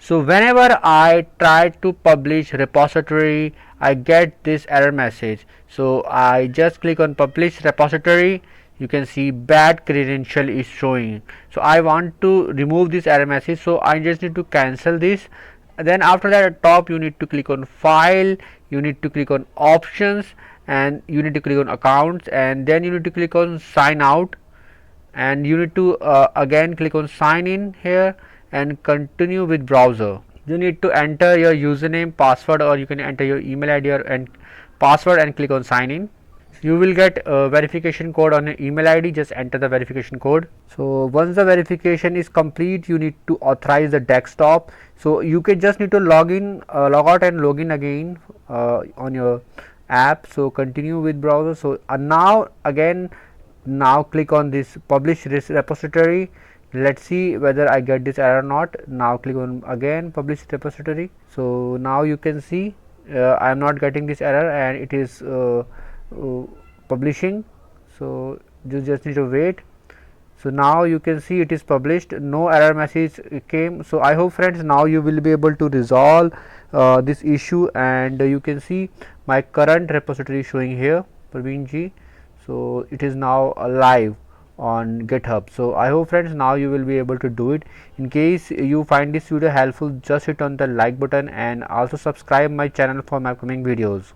So whenever I try to publish repository, I get this error message. So I just click on publish repository. You can see bad credential is showing. So I want to remove this error message, so I just need to cancel this. Then after that, at top you need to click on file, you need to click on options, and you need to click on accounts, and then you need to click on sign out, and you need to again click on sign in here and continue with browser. You need to enter your username, password, or you can enter your email ID and password and click on sign in. You will get a verification code on your email ID. Just enter the verification code. So once the verification is complete, you need to authorize the desktop. So you can just need to log in, log out and log in again on your app. So continue with browser. So now again, now click on this publish this repository. Let's see whether I get this error or not. Now click on again publish repository. So now you can see I am not getting this error, and it is publishing. So you just need to wait. So now you can see it is published, no error message came. So I hope friends, now you will be able to resolve this issue, and you can see my current repository showing here, Praveen G. So it is now live on GitHub. So I hope friends, now you will be able to do it. In case you find this video helpful, just hit on the like button and also subscribe my channel for my upcoming videos.